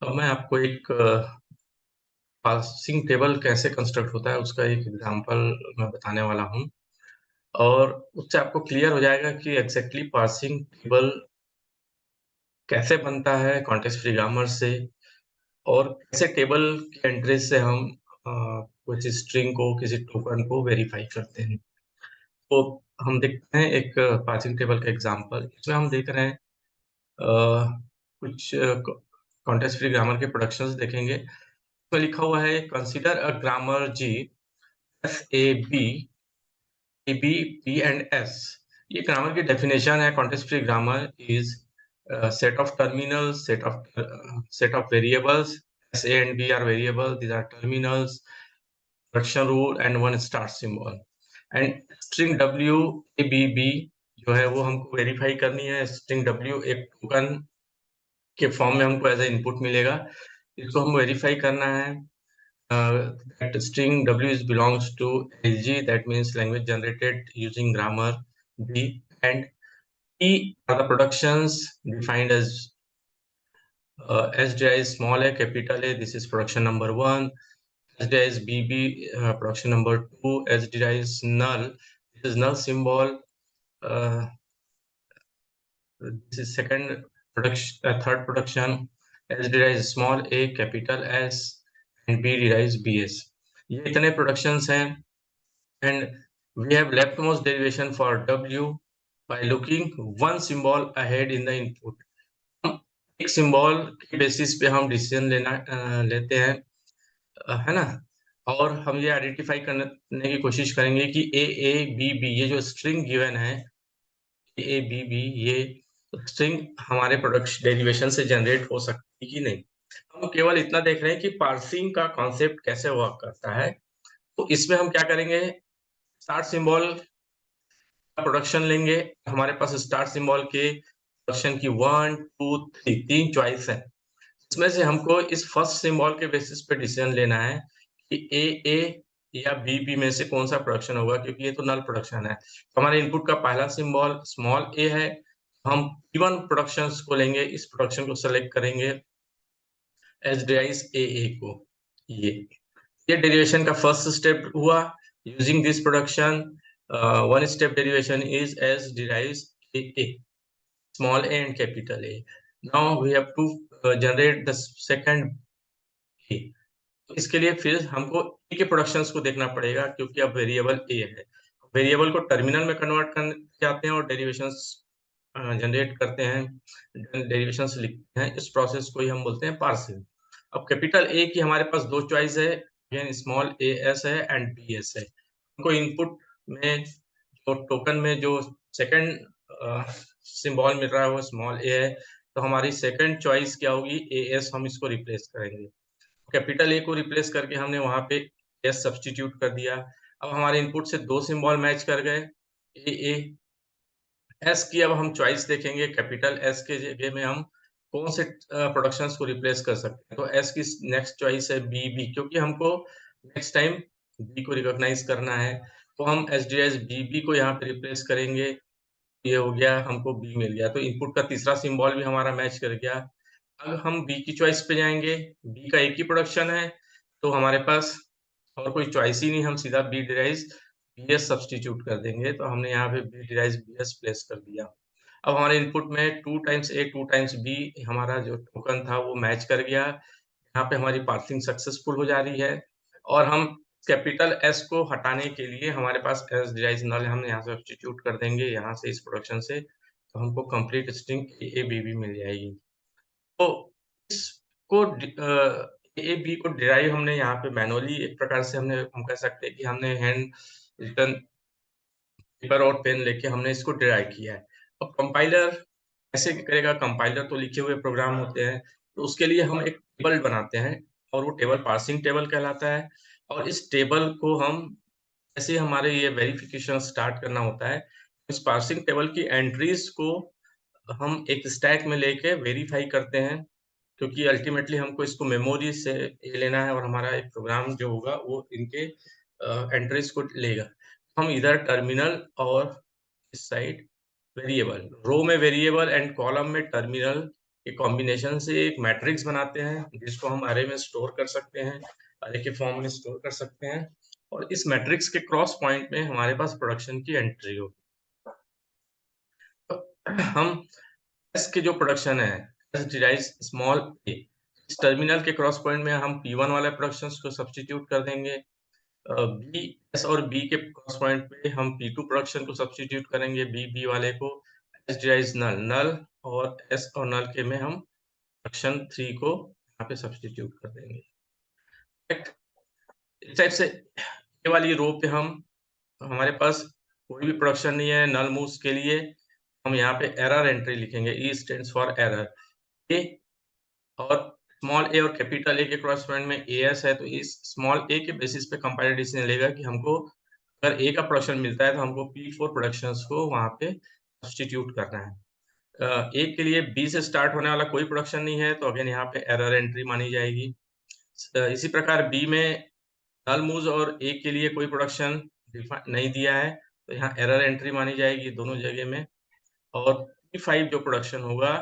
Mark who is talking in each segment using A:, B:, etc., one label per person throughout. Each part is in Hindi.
A: अब मैं आपको एक पार्सिंग टेबल कैसे कंस्ट्रक्ट होता है उसका एक एग्जांपल मैं बताने वाला हूँ और उससे आपको क्लियर हो जाएगा कि एग्जैक्टली पार्सिंग टेबल कैसे बनता है कॉन्टेक्स्ट फ्री ग्रामर से और कैसे टेबल की एंट्री से हम कुछ स्ट्रिंग को किसी टोकन को वेरीफाई करते हैं। तो हम देखते हैं एक पार्सिंग टेबल का एग्जांपल। इसमें हम देख रहे हैं कुछ कॉन्टेक्स्ट फ्री ग्रामर के प्रोडक्शंस देखेंगे। इसमें लिखा हुआ है consider a grammar G F A B A B P and S. ये ग्रामर की डेफिनेशन है। Context free grammar is set of terminals, set of variables. S, A, and B are variable. These are terminals, production rule, and one start symbol. And string W A B B जो है वो हमको वेरीफाई करनी है। string W एक टोकन के फॉर्म में हमको एज ए इनपुट मिलेगा। इसको हम वेरीफाई करना है। That string W is belongs to LG, that means language generated using grammar B, and E are the productions defined as SDI is small a, capital A, this is production number 1. SDI is BB, production number 2. SDI is null, this is null symbol. This is second production, third production. SDI is small a, capital S, and B derives BS. ये इतने productions हैं, and we have leftmost derivation for W by looking one symbol ahead in the input. एक सिंबल के बेसिस पे हम डिसीजन लेते हैं, है ना? और हम ये आइडेंटिफाई करने की कोशिश करेंगे कि ए ए बी बी ये जो स्ट्रिंग गिवन है, ए ए बी बी ये स्ट्रिंग हमारे प्रोडक्ट डेरिवेशन से जनरेट हो सकती है कि नहीं। हम केवल इतना देख रहे हैं कि पार्सिंग का कॉन्सेप्ट कैसे वर्क करता है। तो इसमें हम क्या करेंगे, स्टार्ट सिंबल का प्रोडक्शन लेंगे। हमारे पास स्टार्ट सिंबल के प्रोडक्शन की 1 2 3 तीन चॉइस है। इसमें से हमको इस फर्स्ट सिंबल के बेसिस पे डिसीजन लेना है कि ए या बी में से कौन सा प्रोडक्शन होगा, क्योंकि ये तो नल प्रोडक्शन है। तो हमारे इनपुट का पहला सिंबल स्मॉल ए है। हम P1 प्रोडक्शंस को लेंगे, इस प्रोडक्शन को सेलेक्ट करेंगे एज डिराइव्स ए को। ये डेरिवेशन का फर्स्ट स्टेप हुआ। Using this production one step derivation is as derives a, small a and capital A. Now we have to generate the second A. तो इसके लिए फिर हमको ए के प्रोडक्शंस को देखना पड़ेगा, क्योंकि अब वेरिएबल ए है। वेरिएबल को टर्मिनल में कन्वर्ट कर जाते हैं और डेरिवेशंस जनरेट करते हैं, डेरिवेशंस लिखते हैं। इस प्रोसेस को ही हम बोलते हैं पार्सिंग। अब कैपिटल ए की हमारे पास दो चॉइस है, अगेन स्मॉल ए एस है एंड बी एस है। हमको इनपुट में जो टोकन में जो सेकंड सिंबल मिल रहा है वो स्मॉल ए है, तो हमारी सेकंड चॉइस क्या होगी, ए एस। हम इसको रिप्लेस करेंगे। कैपिटल ए को रिप्लेस करके हमने वहां पे एस सब्स्टिट्यूट कर दिया। अब हमारे इनपुट से दो सिंबल मैच कर गए, ए एस की। अब हम चॉइस देखेंगे, कैपिटल एस के जगह में हम कौन से प्रोडक्शंस को रिप्लेस कर सकते हैं। तो एस की नेक्स्ट चॉइस है बी बी, क्योंकि हमको नेक्स्ट टाइम बी को रिकॉग्नाइज करना है। तो हम S D S B B को यहाँ पे रिप्लेस करेंगे। ये हो गया, हमको बी मिल गया। तो इनपुट का तीसरा सिंबल भी हमारा मैच कर गया। अब हम बी की चॉइस पे जाएंगे। बी का एक ही प्रोडक्शन है, तो हमारे पास और कोई चॉइस ही नहीं, हम सीधा बी डिराइज बी एस सब्सटीट्यूट कर देंगे। तो हमने यहाँ पे बी डिराइज बी एस प्लेस कर दिया। अब हमारे इनपुट में 2 टाइम्स ए 2 टाइम्स बी हमारा जो टोकन था वो मैच कर गया। यहाँ पे हमारी पार्सिंग सक्सेसफुल हो जा रही है। और हम कैपिटल एस को हटाने के लिए हमारे पास एस डिराइज नल हम यहाँ से सब्सटीट्यूट कर देंगे, यहाँ से इस प्रोडक्शन से। तो हमको complete string A B B मिल जाएगी। तो इसको ए बी को डिराइव हमने यहाँ पे मैनुअली एक प्रकार से हम कह सकते हैं कि हमने हैंड रिटन पेपर और पेन लेके हमने इसको डिराइव किया है। अब कंपाइलर कैसे करेगा, कंपाइलर तो लिखे हुए प्रोग्राम होते हैं। तो उसके लिए हम एक टेबल बनाते हैं और वो टेबल पार्सिंग टेबल कहलाता है। और इस टेबल को हम जैसे हमारे ये वेरिफिकेशन स्टार्ट करना होता है, इस पार्सिंग टेबल की एंट्रीज को हम एक स्टैक में लेके वेरीफाई करते हैं, क्योंकि अल्टीमेटली हमको इसको मेमोरी से ये लेना है और हमारा एक प्रोग्राम जो होगा वो इनके एंट्रीज को लेगा। हम इधर टर्मिनल और इस साइड वेरिएबल, रो में वेरिएबल एंड कॉलम में टर्मिनल के कॉम्बिनेशन से एक मैट्रिक्स बनाते हैं जिसको हम अरे में स्टोर कर सकते हैं, अरे के फॉर्म में स्टोर कर सकते हैं, और इस मैट्रिक्स के क्रॉस पॉइंट में हमारे पास प्रोडक्शन की एंट्री होगी। तो हम एस के जो प्रोडक्शन है, एस डिराइव्स स्मॉल ए, इस टर्मिनल के क्रॉस पॉइंट में हम P1 वाले प्रोडक्शंस को सब्स्टिट्यूट कर देंगे। बी एस और बी के क्रॉस पॉइंट पे हम P2 प्रोडक्शन को सब्स्टिट्यूट करेंगे, बी वाले को। एस डिराइव्स नल नल, और एस और नल के में हम प्रोडक्शन 3 को यहाँ पे सब्स्टिट्यूट कर देंगे। इस टाइप से ये वाली रो पे हमारे पास कोई भी प्रोडक्शन नहीं है नल मूव्स के लिए, हम यहाँ पे एरर एंट्री लिखेंगे, ई स्टैंड्स फॉर एरर। ए और स्मॉल ए और कैपिटल ए के क्रॉसपॉइंट में एएस है, तो इस स्मॉल ए के बेसिस पे कंपाइलर डिसीजन लेगा कि हमको अगर ए का प्रोडक्शन मिलता है तो हमको P4 प्रोडक्शंस को वहाँ पे सब्स्टिट्यूट करना है। ए के लिए बी से स्टार्ट होने वाला कोई प्रोडक्शन नहीं है, तो अगेन यहाँ पे एरर एंट्री मानी जाएगी। इसी प्रकार बी में नल मूव्स और ए के लिए कोई प्रोडक्शन नहीं दिया है, तो यहाँ एरर एंट्री मानी जाएगी दोनों जगह में। और P5 जो प्रोडक्शन होगा,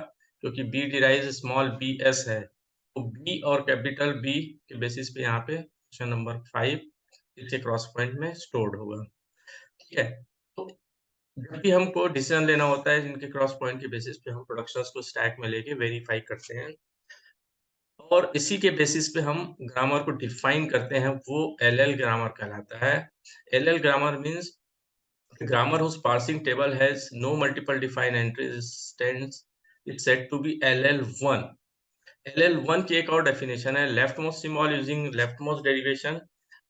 A: क्योंकि B derives small B S है, तो बी और कैपिटल बी के बेसिस पे यहाँ पे क्वेश्चन नंबर 5 इसके क्रॉस पॉइंट में स्टोर्ड होगा। ठीक है, तो जब भी हमको डिसीजन लेना होता है जिनके क्रॉस पॉइंट के बेसिस पे हम प्रोडक्शंस को स्टैक में लेके वेरीफाई करते हैं, और इसी के बेसिस पे हम ग्रामर को डिफाइन करते हैं, वो एलएल ग्रामर कहलाता है। LL grammar means grammar whose parsing table has no multiple defined entries stands is said to be LL1. LL1 की एक और डेफिनेशन है left most symbol using left most derivation,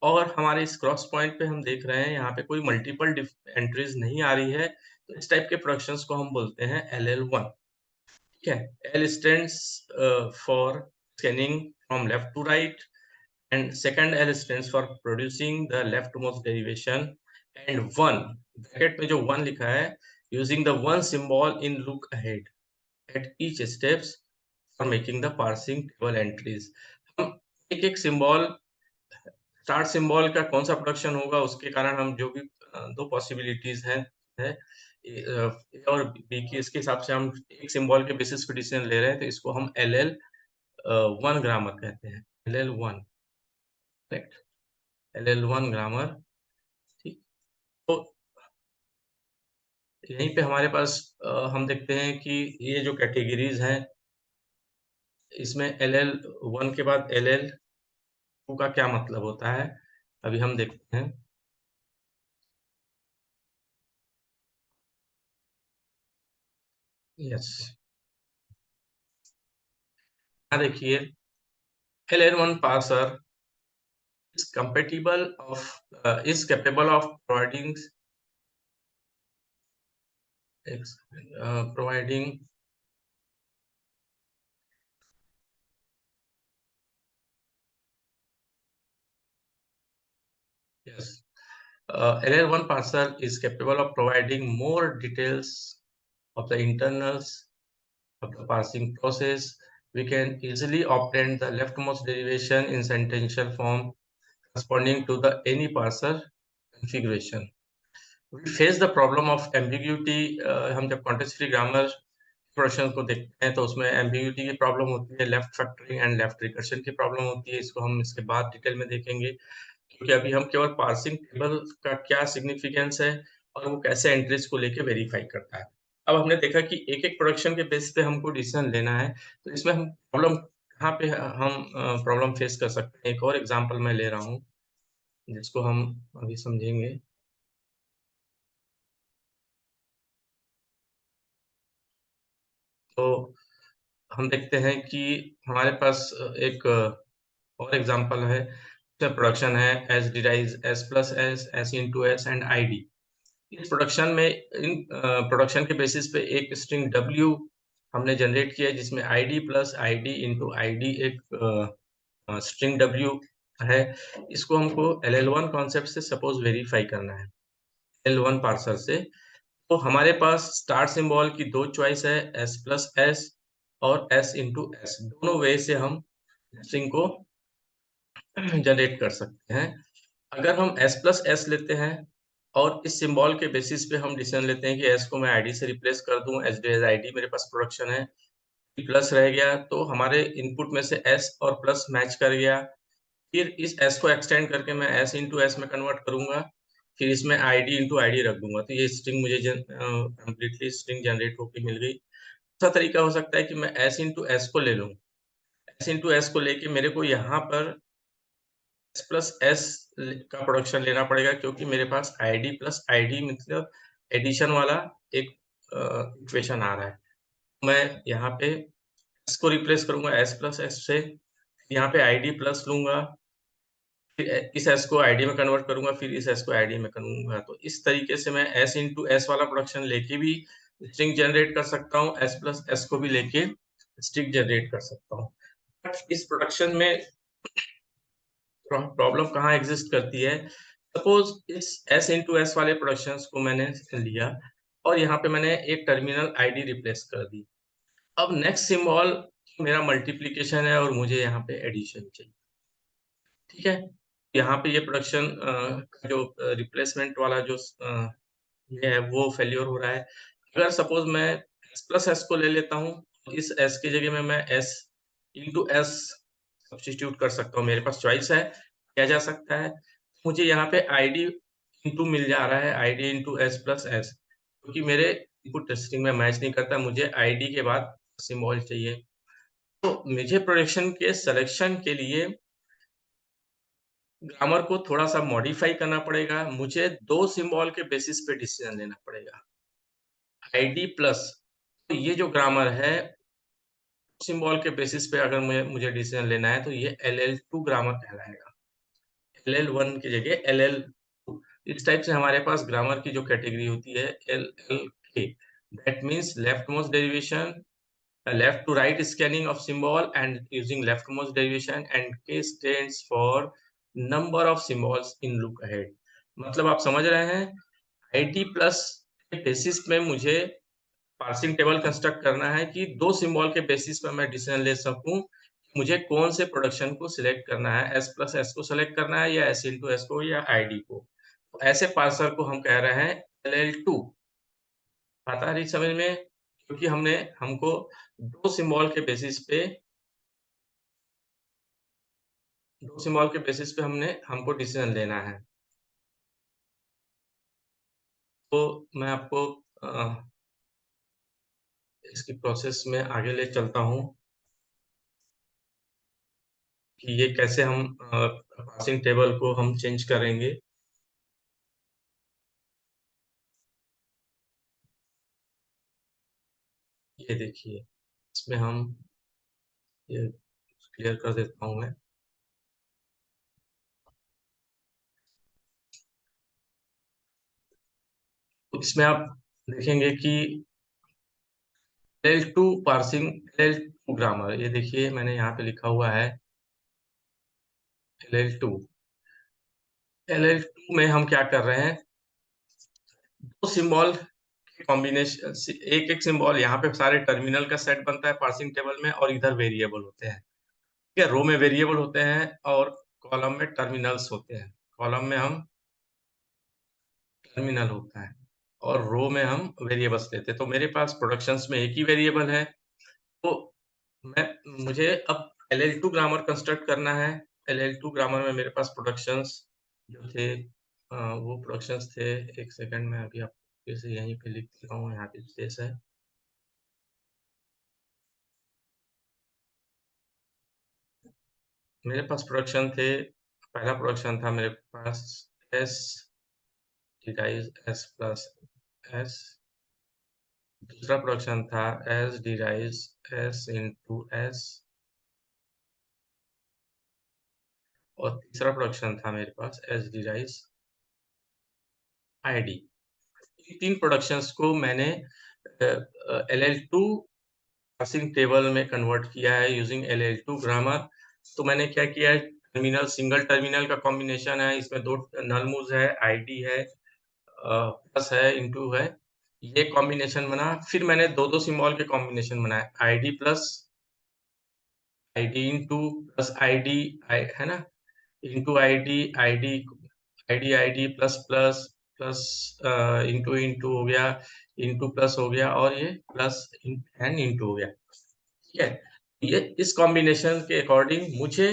A: और हमारे इस क्रॉस पॉइंट पे हम देख रहे हैं यहाँ पे कोई मल्टीपल एंट्रीज नहीं आ रही है, तो इस टाइप के प्रोडक्शंस को हम बोलते हैं LL1। ठीक है, L stands for scanning from left to right, and second L stands for producing the leftmost derivation, and one bracket में जो one लिखा है using the one symbol in look ahead at each steps for making the parsing table entries। हम एक एक सिंबल, स्टार्ट सिंबल का कौन सा प्रोडक्शन होगा उसके कारण हम जो भी दो पॉसिबिलिटीज हैं है ए और बी की, इसके हिसाब से हम एक सिंबल के बेसिस पे डिसीजन ले रहे हैं, तो इसको हम LL1 ग्रामर कहते हैं। LL1 correct, LL1 grammar. ठीक, तो यहीं पे हमारे पास हम देखते हैं कि ये जो कैटेगरीज हैं इसमें LL1 के बाद LL2 का क्या मतलब होता है, अभी हम देखते हैं। यस, यहाँ देखिए LL1 parser is capable of providing yes, LL1 parser is capable of providing more details of the internals of the parsing process. We can easily obtain the leftmost derivation in sentential form corresponding to the any parser configuration. We face the problem of ambiguity। हम जब कॉन्टेक्स्ट फ्री ग्रामर प्रोडक्शन को देखते हैं तो उसमें एम्बिग्यूटी की प्रॉब्लम होती है, left factoring and left recursion की प्रॉब्लम होती है, इसको हम इसके बाद डिटेल में देखेंगे, क्योंकि अभी हम केवल पार्सिंग टेबल का क्या सिग्निफिकेंस है और वो कैसे एंट्रीज को लेके वेरीफाई करता है। अब हमने देखा कि एक एक प्रोडक्शन के बेस पे हमको डिसीजन लेना है, तो इसमें हम प्रॉब्लम कहाँ पे हम प्रॉब्लम फेस कर सकते हैं। एक और एग्जांपल मैं ले रहा हूँ जिसको हम अभी समझेंगे। तो हम देखते हैं कि हमारे पास एक और एग्जांपल है, प्रोडक्शन है S derives S plus S, S into S and I D. इस प्रोडक्शन में इन प्रोडक्शन के बेसिस पे एक स्ट्रिंग W हमने जनरेट किया है जिसमें ID plus ID into ID एक स्ट्रिंग W है। इसको हमको LL1 कॉन्सेप्ट से सपोज वेरीफाई करना है L1 पार्सर से। तो हमारे पास स्टार्ट सिंबल की दो चॉइस है, S प्लस S और S इंटू S। दोनों वे से हम स्ट्रिंग को जनरेट कर सकते हैं। अगर हम S प्लस S लेते हैं और इस सिंबल के बेसिस पे हम डिसीजन लेते हैं कि S को मैं ID से रिप्लेस कर दूं, एस डी एज ID मेरे पास प्रोडक्शन है, प्लस रह गया, तो हमारे इनपुट में से एस और प्लस मैच कर गया। फिर इस एस को एक्सटेंड करके मैं एस इंटू एस में कन्वर्ट करूंगा, फिर इसमें आईडी इंटू आईडी रख दूंगा, तो ये स्ट्रिंग मुझे कंप्लीटली स्ट्रिंग जनरेट होकर मिल गई। दूसरा तरीका हो सकता है कि मैं एस इंटू एस को ले लूँ, एस इंटू एस को लेके मेरे को यहाँ पर एस प्लस एस का प्रोडक्शन लेना पड़ेगा, क्योंकि मेरे पास आईडी प्लस आईडी मतलब एडिशन वाला एक इक्वेशन आ रहा है। मैं यहाँ पे एस को रिप्लेस करूंगा एस प्लस एस से, यहाँ पे आईडी प्लस लूंगा, फिर इस एस को आईडी में कन्वर्ट करूंगा, फिर इस एस को आईडी में करूंगा। तो इस तरीके से मैं एस इंटू एस वाला प्रोडक्शन लेके भी स्ट्रिंग जनरेट कर सकता हूँ, एस प्लस एस को भी लेके स्ट्रिंग जनरेट कर सकता हूँ। बट इस प्रोडक्शन में प्रॉब्लम कहाँ एग्जिस्ट करती है? सपोज इस एस इंटू एस वाले प्रोडक्शंस को मैंने लिया और यहाँ पे मैंने एक टर्मिनल आईडी रिप्लेस कर दी। अब नेक्स्ट सिंबल मेरा मल्टीप्लिकेशन है और मुझे यहाँ पे एडिशन चाहिए, ठीक है? यहाँ पे ये प्रोडक्शन जो रिप्लेसमेंट वाला जो ये है वो फेल्योर हो रहा है। अगर सपोज मैं एस प्लस एस को ले लेता हूँ, इस एस की जगह में मैं एस इंटू एस सब्स्टिट्यूट कर सकता हूँ, मेरे पास चॉइस है, किया जा सकता है। मुझे यहाँ पे आईडी इंटू मिल जा रहा है, ID into S plus S, क्योंकि मेरे इनपुट स्ट्रिंग में मैच नहीं करता, मुझे आईडी के बाद सिंबल चाहिए। तो मुझे प्रोडक्शन के सिलेक्शन के लिए ग्रामर को थोड़ा-सा मॉडिफाई करना पड़ेगा, मुझे 2 सिंबल के बेसिस पे डिसीजन लेना पड़ेगा। आईडी प्लस, तो ये जो ग्रामर है, सिंबल के बेसिस पे अगर मुझे डिसीजन लेना है, तो ये LL2 ग्रामर कहलाएगा। LL1 की जगह LL2। इस टाइप से हमारे पास ग्रामर की जो कैटेगरी होती है LLK, that means leftmost derivation, left to right scanning of symbol and using leftmost derivation, and K stands for number of symbols in look ahead। मतलब आप समझ रहे हैं, आईडी प्लस के बेसिस में मुझे पार्सिंग टेबल कंस्ट्रक्ट करना है कि 2 सिंबल के बेसिस पे मैं डिसीजन ले सकूं, मुझे कौन से प्रोडक्शन को सिलेक्ट करना है, एस प्लस एस को सिलेक्ट करना है या एस इंटू एस को या आईडी को। तो ऐसे पार्सर को हम कह रहे हैं LL2। आता रही समझ में? क्योंकि हमको 2 सिंबल के बेसिस पे 2 सिंबल के बेसिस पे हमको डिसीजन लेना है। तो मैं आपको इसकी प्रोसेस में आगे ले चलता हूँ कि ये कैसे हम पार्सिंग टेबल को हम चेंज करेंगे। ये देखिए, इसमें हम ये क्लियर कर देता हूँ मैं। तो इसमें आप देखेंगे कि L2 पार्सिंग, L2 ग्रामर, ये देखिए मैंने यहाँ पे लिखा हुआ है LL2। LL2 में हम क्या कर रहे हैं, 2 सिंबल कॉम्बिनेशन, एक-एक सिंबल, यहाँ पे सारे टर्मिनल का सेट बनता है पार्सिंग टेबल में, और इधर वेरिएबल होते हैं। ठीक है, रो में वेरिएबल होते हैं और कॉलम में टर्मिनल्स होते हैं। कॉलम में हम टर्मिनल होता है और रो में हम वेरिएबल्स लेते हैं। तो मेरे पास प्रोडक्शंस में एक ही वेरिएबल है। तो मैं मुझे अब LL2 ग्रामर कंस्ट्रक्ट करना है। LL2 ग्रामर में मेरे पास प्रोडक्शंस जो थे वो प्रोडक्शंस थे, एक सेकंड में अभी आपको फिर से यहीं पे लिख देता हूँ, यहाँ पे स्पेस है। मेरे पास प्रोडक्शन थे, पहला प्रोडक्शन था मेरे पास S derive S plus S, दूसरा प्रोडक्शन था S derive S into S, और तीसरा प्रोडक्शन था मेरे पास एस डिराइव आईडी। इन तीन प्रोडक्शंस को मैंने LL2 पार्सिंग टेबल में कन्वर्ट किया है यूजिंग LL2 ग्रामर। तो मैंने क्या किया है, टर्मिनल, सिंगल टर्मिनल का कॉम्बिनेशन है, इसमें 2 नल मूव्स है, आईडी है, प्लस है, इंटू है, ये कॉम्बिनेशन बना। फिर मैंने 2-2 सिंबल के कॉम्बिनेशन बनाए, ID plus ID into plus ID, है ना, into ID, ID ID ID plus plus plus into into हो गया, इंटू प्लस हो गया, और ये प्लस एंड इंटू हो गया। ठीक है? ये इस कॉम्बिनेशन के अकॉर्डिंग मुझे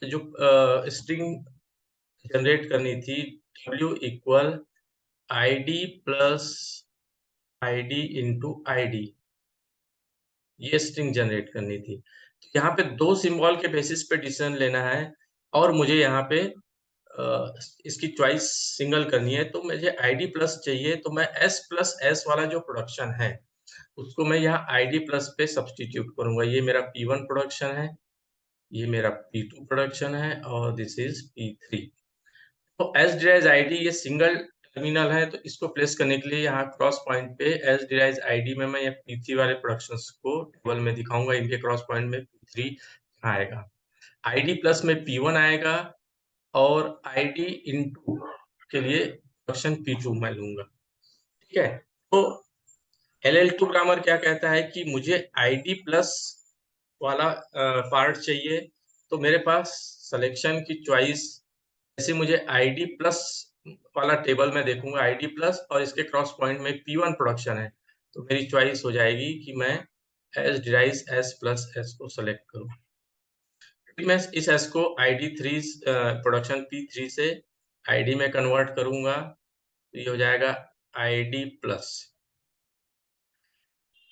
A: जो स्ट्रिंग जनरेट करनी थी W equal ID plus ID into ID, ये स्ट्रिंग जनरेट करनी थी। तो यहाँ पे 2 सिंबल के बेसिस पे डिसीजन लेना है और मुझे यहाँ पे इसकी चॉइस सिंगल करनी है, तो मुझे आईडी प्लस चाहिए, तो मैं S प्लस S वाला जो प्रोडक्शन है, उसको मैं यहाँ आईडी प्लस पे सब्स्टिट्यूट करूँगा। ये मेरा P1 प्रोडक्शन है, ये मेरा P2 प्रोडक्शन है और दिस इज़ P3। तो एस डिराइज आईडी ये सिंगल टर्मिनल है, तो इसको प्लेस करने के लिए यहाँ क्रॉस पॉइंट पे एस डिराइज आईडी में मैं ये P3 वाले प्रोडक्शंस को टेबल में दिखाऊँगा, इनके क्रॉस पॉइंट में P3 आएगा। आईडी प्लस में P1 आएगा और आईडी इनटू के लिए प्रोडक्शन P2 मैं लूँगा, ठीक है? तो LL2 ग्रामर क्या कहता है कि मुझे आईडी प्लस वाला पार्ट चाहिए, तो मेरे पास सिलेक्शन की चॉइस जैसे मुझे आईडी प्लस वाला टेबल मैं देखूँगा आईडी प्लस और इसके क्रॉस पॉइंट में P1 प्रोडक्शन है, तो मेरी चॉइस हो जाएगी कि मैं एस डिराइज S प्लस S को सेलेक्ट करूँ। फिर मैं इस S को ID3 प्रोडक्शन P3 से ID में कन्वर्ट करूँगा, तो ये हो जाएगा ID प्लस,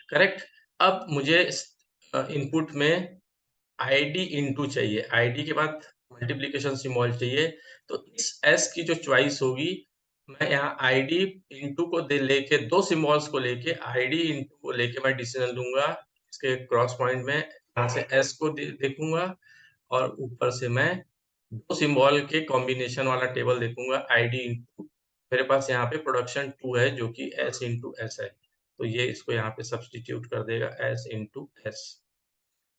A: करेक्ट? अब मुझे इनपुट में आईडी इनटू चाहिए, आईडी के बाद मल्टीप्लिकेशन सिंबल चाहिए, तो इस S की जो चॉइस होगी, मैं यहाँ आईडी इनटू को दे लेके 2 सिंबल्स को लेके आईडी इनटू को लेके मैं डिसीजन लूँगा। इसके क्रॉस पॉइंट में यहाँ से S को देखूँगा और ऊपर से मैं 2 सिंबल के कॉम्बिनेशन वाला टेबल देखूँगा आईडी इनटू, मेरे पास यहाँ पे प्रोडक्शन 2 है जो कि S इनटू S है, तो ये इसको यहाँ पे सब्स्टिट्यूट कर देगा S इनटू S।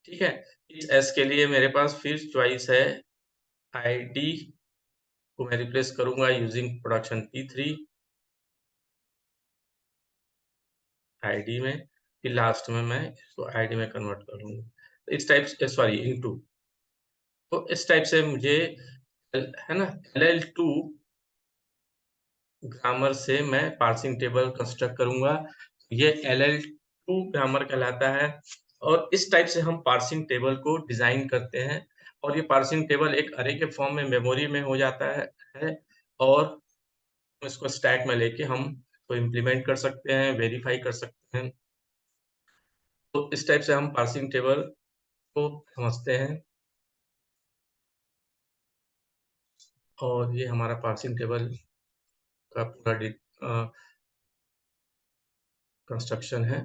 A: ठीक है? इस S के लिए मेरे पास फिर चॉइस है आईडी को मैं रिप्लेस करूँगा यूजिंग प्रोडक्शन P3 आईडी में, फिर लास्ट में मैं इसको आईडी में कन्वर्ट कर लूँगा। तो इस टाइप से सॉरी इनटू, तो इस टाइप से मुझे है ना LL2 ग्रामर से मैं पार्सिंग टेबल कंस्ट्रक्ट करूँगा। ये LL2 ग्रामर कहलाता है और इस टाइप से हम पार्सिंग टेबल को डिज़ाइन करते हैं और ये पार्सिंग टेबल एक अरे के फॉर्म में मेमोरी में हो जाता है और इसको स्टैक में लेके हम इसको इम्प्लीमेंट कर सकते हैं, वेरीफाई कर सकते हैं। तो इस टाइप से हम पार्सिंग टेबल को समझते हैं और ये हमारा पार्सिंग टेबल का पूरा कंस्ट्रक्शन है।